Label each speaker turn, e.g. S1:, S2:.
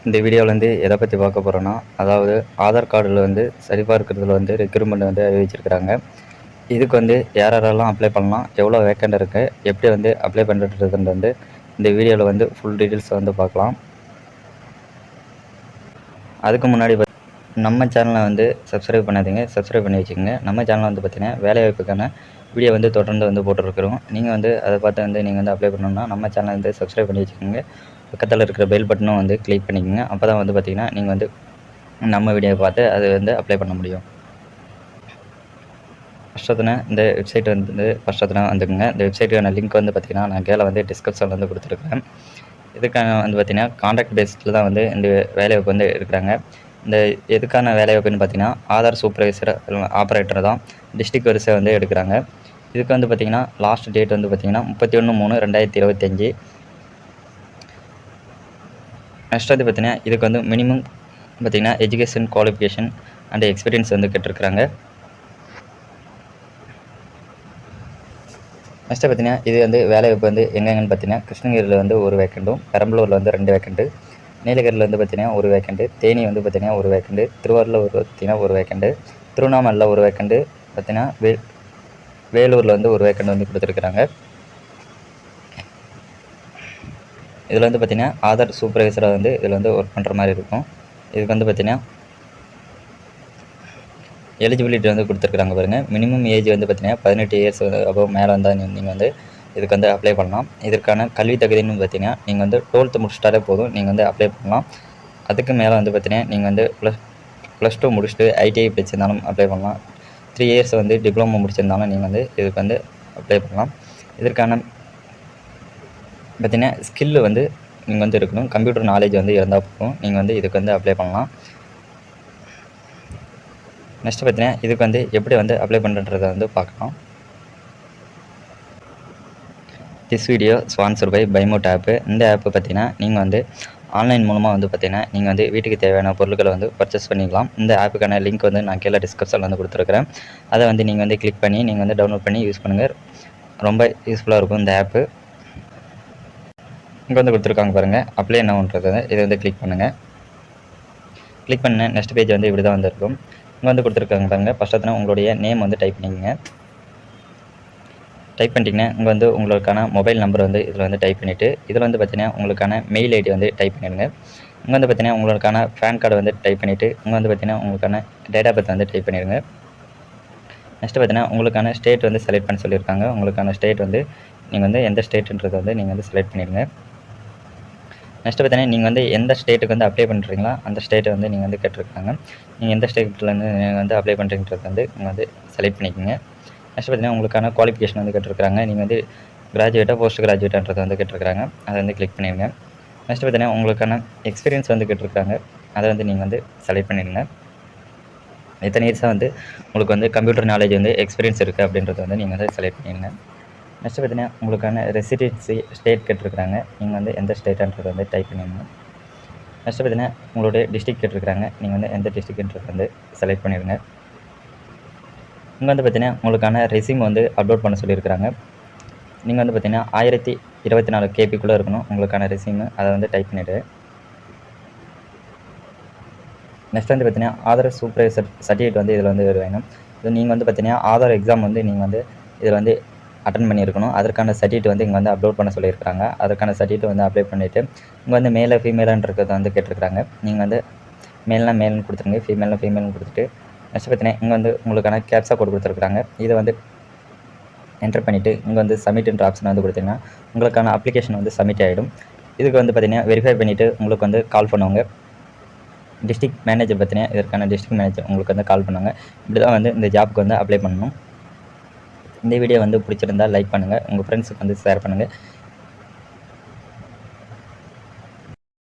S1: இந்த வீடியோவில் வந்து எதை பற்றி பார்க்க போகிறோன்னா, அதாவது ஆதார் கார்டில் வந்து சரிபார்க்கிறதுல வந்து ரெக்ரூட்மெண்ட் வந்து அறிவிச்சிருக்கிறாங்க. இதுக்கு வந்து யார் யாரெல்லாம் அப்ளை பண்ணலாம், எவ்வளோ வேக்கண்ட் இருக்குது, எப்படி வந்து அப்ளை பண்ணுறதுன்றது வந்து இந்த வீடியோவில் வந்து ஃபுல் டீட்டெயில்ஸை வந்து பார்க்கலாம். அதுக்கு முன்னாடி நம்ம சேனலை வந்து சப்ஸ்கிரைப் பண்ணாதீங்க, சப்ஸ்கிரைப் பண்ணி வச்சுக்கோங்க. நம்ம சேனலில் வந்து பார்த்திங்கன்னா வேலைவாய்ப்புக்கான வீடியோ வந்து தொடர்ந்து வந்து போட்டுருக்குறோம். நீங்கள் வந்து அதை பார்த்து வந்து நீங்கள் வந்து அப்ளை பண்ணணும்னா நம்ம சேனலை வந்து சப்ஸ்கிரைப் பண்ணி வச்சுக்கோங்க. பக்கத்தில் இருக்கிற பெல் பட்டனும் வந்து கிளிக் பண்ணிக்கோங்க. அப்போ தான் வந்து பார்த்திங்கன்னா நீங்கள் வந்து நம்ம வீடியோவை பார்த்து அது வந்து அப்ளை பண்ண முடியும். ஃபஸ்ட்டு இந்த வெப்சைட் வந்து ஃபஸ்ட்டு வந்துக்குங்க. இந்த வெப்சைட்டுக்கான லிங்க் வந்து பார்த்திங்கன்னா நான் கீழே வந்து டிஸ்கிரிப்ஷனில் வந்து கொடுத்துருக்கேன். இதுக்கான வந்து பார்த்திங்கன்னா கான்ட்ராக்ட் பேஸில் தான் வந்து இந்த வேலைவாய்ப்பு வந்து இருக்கிறாங்க. இந்த எதுக்கான வேலைவாய்ப்புன்னு பார்த்திங்கன்னா ஆதார் சூப்பர்வைசர் ஆப்ரேட்டர் தான் டிஸ்ட்ரிக்ட் வரிசை வந்து எடுக்கிறாங்க. இதுக்கு வந்து பார்த்திங்கன்னா லாஸ்ட் டேட் வந்து பார்த்திங்கன்னா 31/3/2025. நெக்ஸ்ட் வந்து பார்த்திங்கன்னா இதுக்கு வந்து மினிமம் பார்த்திங்கன்னா எஜுகேஷன் குவாலிஃபிகேஷன் அண்ட் எக்ஸ்பீரியன்ஸ் வந்து கேட்டிருக்கிறாங்க. நெக்ஸ்ட்டு பார்த்திங்கன்னா இது வந்து வேலைவாய்ப்பு வந்து எங்கெங்கன்னு பார்த்திங்கன்னா கிருஷ்ணகிரியில் வந்து ஒரு வேக்கண்ட்டும், பெரம்பலூரில் வந்து 2 வேக்கண்ட்டு, நீலகிரியில் வந்து பார்த்திங்கன்னா ஒரு வேக்கண்ட்டு, தேனி வந்து பார்த்திங்கன்னா ஒரு வேக்கண்ட்டு, திருவாரூரில் பார்த்திங்கன்னா ஒரு வேக்கண்ட்டு, திருவண்ணாமலையில் ஒரு வேக்கண்ட்டு, பார்த்திங்கன்னா வேலூரில் வந்து ஒரு வேக்கண்ட் வந்து கொடுத்துருக்குறாங்க. இதில் வந்து பார்த்திங்கன்னா ஆதார் சூப்பர்வைசராக வந்து இதில் வந்து ஒர்க் பண்ணுற மாதிரி இருக்கும். இதுக்கு வந்து பார்த்திங்கன்னா எலிஜிபிலிட்டி வந்து கொடுத்துருக்குறாங்க பாருங்கள். மினிமம் ஏஜ் வந்து பார்த்திங்கன்னா 18 இயர்ஸ் அபவ் மேலே வந்தால் நீங்கள் வந்து இதுக்கு வந்து அப்ளை பண்ணலாம். இதற்கான கல்வி தகுதின்னு பார்த்திங்கன்னா நீங்கள் வந்து 12th முடிச்சிட்டாலே போதும், நீங்கள் வந்து அப்ளை பண்ணலாம். அதுக்கு மேலே வந்து பார்த்திங்கன்னா நீங்கள் வந்து +2 முடிச்சுட்டு ஐடிஐ படிச்சிருந்தாலும் அப்ளை பண்ணலாம். 3 இயர்ஸ் வந்து டிப்ளமோ முடிச்சிருந்தாலும் நீங்கள் வந்து இதுக்கு வந்து அப்ளை பண்ணலாம். இதற்கான பார்த்திங்கன்னா ஸ்கில்லு வந்து நீங்கள் வந்து இருக்கணும். கம்ப்யூட்டர் நாலேஜ் வந்து இருந்தால் போதும், நீங்கள் வந்து இதுக்கு வந்து அப்ளை பண்ணலாம். நெக்ஸ்ட்டு பார்த்திங்கன்னா இதுக்கு வந்து எப்படி வந்து அப்ளை பண்ணுறதை வந்து பார்க்கலாம். திஸ் வீடியோ ஸ்பான்சர் பை பைமோட் ஆப்பு. இந்த ஆப்பு பார்த்திங்கன்னா நீங்கள் வந்து ஆன்லைன் மூலமாக வந்து பார்த்திங்கன்னா நீங்கள் வந்து வீட்டுக்கு தேவையான பொருட்களை வந்து பர்ச்சேஸ் பண்ணிக்கலாம். இந்த ஆப்புக்கான லிங்க் வந்து நான் கீழே டிஸ்கிரிப்ஷனில் வந்து கொடுத்துருக்குறேன். அதை வந்து நீங்கள் வந்து கிளிக் பண்ணி நீங்கள் வந்து டவுன்லோட் பண்ணி யூஸ் பண்ணுங்கள். ரொம்ப யூஸ்ஃபுல்லாக இருக்கும் இந்த ஆப்பு. இங்கே வந்து கொடுத்துருக்காங்க பாருங்கள், அப்ளை என்னன்றது இதை வந்து கிளிக் பண்ணுங்கள். கிளிக் பண்ண நெக்ஸ்ட் பேஜ் வந்து இப்படி தான் வந்து இருக்கும். இங்கே வந்து கொடுத்துருக்காங்க பாருங்கள். ஃபஸ்ட்டு உங்களுடைய நேம் வந்து டைப் பண்ணிக்கங்க. டைப் பண்ணிட்டீங்கன்னா இங்கே வந்து உங்களுக்கான மொபைல் நம்பர் வந்து இதில் வந்து டைப் பண்ணிவிட்டு இதில் வந்து பார்த்திங்கன்னா உங்களுக்கான மெயில் ஐடி வந்து டைப் பண்ணிடுங்க. இங்கே வந்து பார்த்திங்கன்னா உங்களுக்கான பேன் கார்டு வந்து டைப் பண்ணிவிட்டு இங்கே வந்து பார்த்திங்கன்னா உங்களுக்கான டேட் ஆஃப் பர்த் வந்து டைப் பண்ணிடுங்க. நெக்ஸ்ட்டு பார்த்திங்கன்னா உங்களுக்கான ஸ்டேட் வந்து செலக்ட் பண்ண சொல்லியிருக்காங்க. உங்களுக்கான ஸ்டேட் வந்து நீங்கள் வந்து எந்த ஸ்டேட்டுன்றது வந்து நீங்கள் வந்து செலக்ட் பண்ணிடுங்க. நெக்ஸ்ட்டு பார்த்திங்கன்னா நீங்கள் வந்து எந்த ஸ்டேட்டுக்கு வந்து அப்ளை பண்ணுறீங்களோ அந்த ஸ்டேட்டை வந்து நீங்கள் வந்து கேட்டிருக்காங்க. நீங்கள் எந்த ஸ்டேட்லேருந்து நீங்கள் வந்து அப்ளை பண்ணுறீங்கிறது வந்து நீங்கள் வந்து செலக்ட் பண்ணிக்கோங்க. நெக்ஸ்ட் பார்த்திங்கன்னா உங்களுக்கான குவாலிஃபிகேஷன் வந்து கேட்டிருக்காங்க. நீங்கள் வந்து கிராஜுவேட்டாக போஸ்ட் கிராஜுவேட்டான்றதை வந்து கேட்டிருக்காங்க. அதை வந்து கிளிக் பண்ணிடுங்க. நெக்ஸ்ட் பார்த்திங்கன்னா உங்களுக்கான எக்ஸ்பீரியன்ஸ் வந்து கேட்டிருக்காங்க. அதை வந்து நீங்கள் வந்து செலக்ட் பண்ணிடுங்க. எத்தனை இயர்ஸாக வந்து உங்களுக்கு வந்து கம்ப்யூட்டர் நாலேஜ் வந்து எக்ஸ்பீரியன்ஸ் இருக்குது அப்படின்றத வந்து நீங்கள் வந்து செலக்ட் பண்ணிடுங்க. நெக்ஸ்ட் பார்த்திங்கன்னா உங்களுக்கான ரெசிடென்சி ஸ்டேட் கேட்டிருக்காங்க. நீங்கள் வந்து எந்த ஸ்டேட்டுன்றதை வந்து டைப் பண்ணிடுங்க. நெக்ஸ்ட் பார்த்திங்கன்னா உங்களுடைய டிஸ்ட்ரிக்ட் கேட்டிருக்காங்க. நீங்கள் வந்து எந்த டிஸ்ட்ரிக்ட்ன்றதை வந்து செலக்ட் பண்ணிடுங்க. இங்கே வந்து பார்த்திங்கன்னா உங்களுக்கான ரெஸ்யூம் வந்து அப்லோட் பண்ண சொல்லியிருக்கிறாங்க. நீங்கள் வந்து பார்த்திங்கன்னா 1024 கேபிக்குள்ளே இருக்கணும் உங்களுக்கான ரெஸ்யூமு. அதை வந்து டைப் பண்ணிவிடு. நெக்ஸ்ட் வந்து பார்த்திங்கன்னா ஆதார் சூப்பர்வைசர் சர்டிஃபிகேட் வந்து இதில் வந்து வேணும். இது நீங்கள் வந்து பார்த்திங்கன்னா ஆதார் எக்ஸாம் வந்து நீங்கள் வந்து இதில் வந்து அட்டன் பண்ணியிருக்கணும். அதற்கான சர்டிஃபிகேட் வந்து இங்கே வந்து அப்லோட் பண்ண சொல்லியிருக்காங்க. அதற்கான சர்டிஃபிகேட் வந்து அப்ளை பண்ணிவிட்டு இங்கே வந்து மேலே ஃபீமேலான்றதை வந்து கேட்டிருக்காங்க. நீங்கள் வந்து மேல்னா மேல்னு கொடுத்துருங்க, ஃபீமேல்னா ஃபீமேல்னு கொடுத்துட்டு நெக்ஸ்ட் பார்த்திங்கன்னா இங்கே வந்து உங்களுக்கான கேப்சா கோட் கொடுத்துருக்குறாங்க. இதை வந்து என்டர் பண்ணிவிட்டு இங்கே வந்து சப்மிட்ன்ற ஆப்ஷன் வந்து கொடுத்திங்கன்னா உங்களுக்கான அப்ளிகேஷன் வந்து சப்மிட் ஆகிடும். இதுக்கு வந்து பார்த்திங்கன்னா வெரிஃபை பண்ணிவிட்டு உங்களுக்கு வந்து கால் பண்ணுவாங்க. டிஸ்ட்ரிக்ட் மேனேஜர் பார்த்திங்கன்னா இதற்கான டிஸ்ட்ரிக்ட் மேனேஜர் உங்களுக்கு வந்து கால் பண்ணுவாங்க. இப்படி தான் வந்து இந்த ஜாப்புக்கு வந்து அப்ளை பண்ணணும். இந்த வீடியோ வந்து பிடிச்சிருந்தால் லைக் பண்ணுங்கள், உங்கள் ஃப்ரெண்ட்ஸுக்கு வந்து ஷேர் பண்ணுங்கள்.